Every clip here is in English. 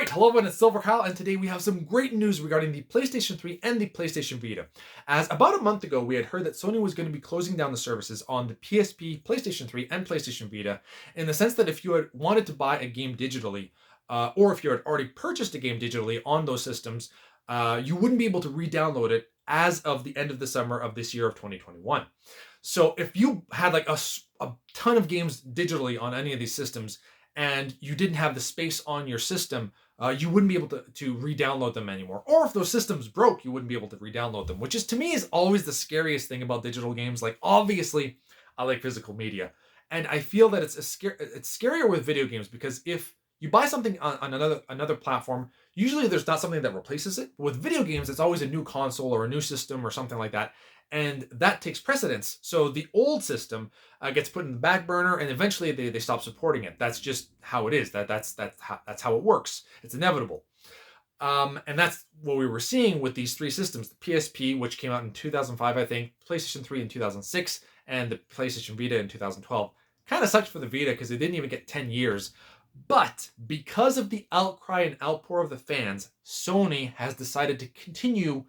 Alright, hello everyone, it's silverkyle, and today we have some great news regarding the PlayStation 3 and the PlayStation Vita. As about a month ago, we had heard that Sony was going to be closing down the services on the PSP, PlayStation 3, and PlayStation Vita, in the sense that if you had wanted to buy a game digitally, or if you had already purchased a game digitally on those systems, you wouldn't be able to re-download it as of the end of the summer of this year of 2021. So if you had like a ton of games digitally on any of these systems, and you didn't have the space on your system, you wouldn't be able to re-download them anymore. Or if those systems broke, you wouldn't be able to re-download them, which is, to me, is always the scariest thing about digital games. Like, obviously, I like physical media, and I feel that it's scarier with video games, because if you buy something on another platform, usually there's not something that replaces it. With video games, it's always a new console or a new system or something like that, and that takes precedence. So the old system gets put in the back burner, and eventually they stop supporting it. That's just how it is. That's how it works. It's inevitable. And that's what we were seeing with these three systems: the PSP, which came out in 2005, I think, PlayStation 3 in 2006, and the PlayStation Vita in 2012. Kind of sucks for the Vita because it didn't even get 10 years. But because of the outcry and outpour of the fans, Sony has decided to continue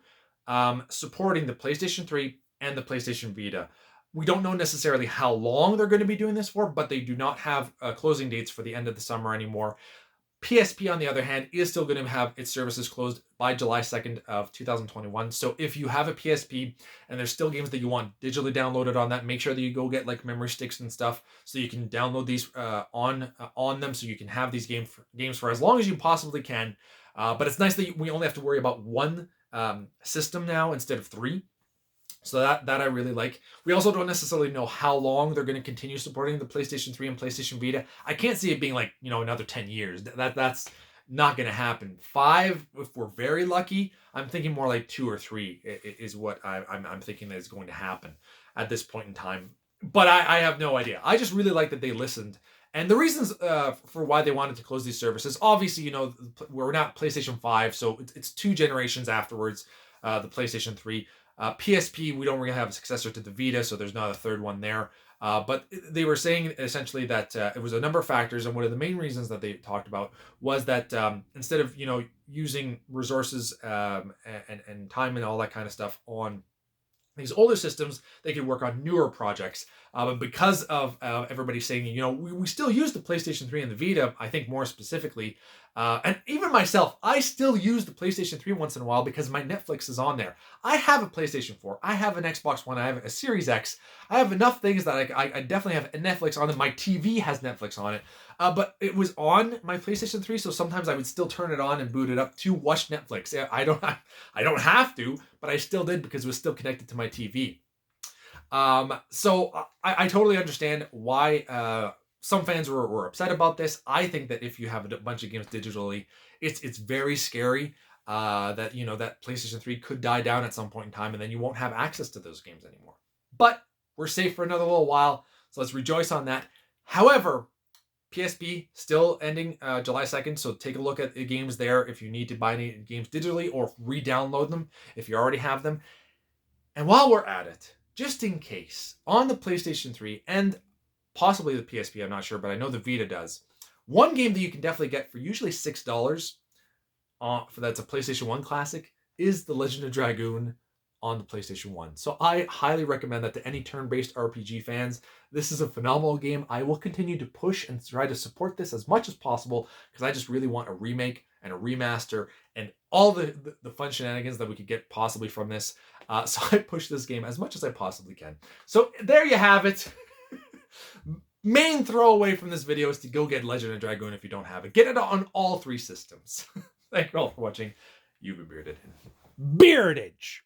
supporting the PlayStation 3 and the PlayStation Vita. We don't know necessarily how long they're going to be doing this for, but they do not have closing dates for the end of the summer anymore. PSP, on the other hand, is still going to have its services closed by July 2nd of 2021. So if you have a PSP and there's still games that you want digitally downloaded on that, make sure that you go get like memory sticks and stuff so you can download these on them, so you can have these games for as long as you possibly can. But it's nice that we only have to worry about one system now instead of three. So that I really like. We also don't necessarily know how long they're going to continue supporting the PlayStation 3 and PlayStation Vita. I can't see it being like, another 10 years. That's not going to happen. 5, if we're very lucky. I'm thinking more like 2 or 3 is what I'm thinking that is going to happen at this point in time. But I have no idea. I just really like that they listened. And the reasons for why they wanted to close these services, obviously, we're not PlayStation 5, so it's 2 generations afterwards, the PlayStation 3. PSP, we don't really have a successor to the Vita, so there's not a third one there. But they were saying essentially that it was a number of factors, and one of the main reasons that they talked about was that instead of using resources and time and all that kind of stuff on these older systems, they could work on newer projects. But because of everybody saying, we still use the PlayStation 3 and the Vita, I think more specifically, and even myself, I still use the PlayStation 3 once in a while because my Netflix is on there. I have a PlayStation 4, I have an Xbox One, I have a Series X. I have enough things that I definitely have Netflix on it. My TV has Netflix on it. But it was on my PlayStation 3, so sometimes I would still turn it on and boot it up to watch Netflix. I don't have to, but I still did because it was still connected to my TV. So I totally understand why some fans were upset about this. I think that if you have a bunch of games digitally, it's very scary that that PlayStation 3 could die down at some point in time, and then you won't have access to those games anymore. But we're safe for another little while, so let's rejoice on that. However, PSP still ending July 2nd, so take a look at the games there if you need to buy any games digitally or re-download them if you already have them. And while we're at it, just in case, on the PlayStation 3 and possibly the PSP, I'm not sure, but I know the Vita does, one game that you can definitely get for usually $6 that's a PlayStation 1 classic is The Legend of Dragoon on the PlayStation 1. So I highly recommend that to any turn-based RPG fans. This is a phenomenal game. I will continue to push and try to support this as much as possible because I just really want a remake and a remaster and all the fun shenanigans that we could get possibly from this. So I push this game as much as I possibly can. So there you have it. Main throwaway from this video is to go get Legend of Dragoon if you don't have it. Get it on all 3 systems. Thank you all for watching. You've been bearded. Beardage.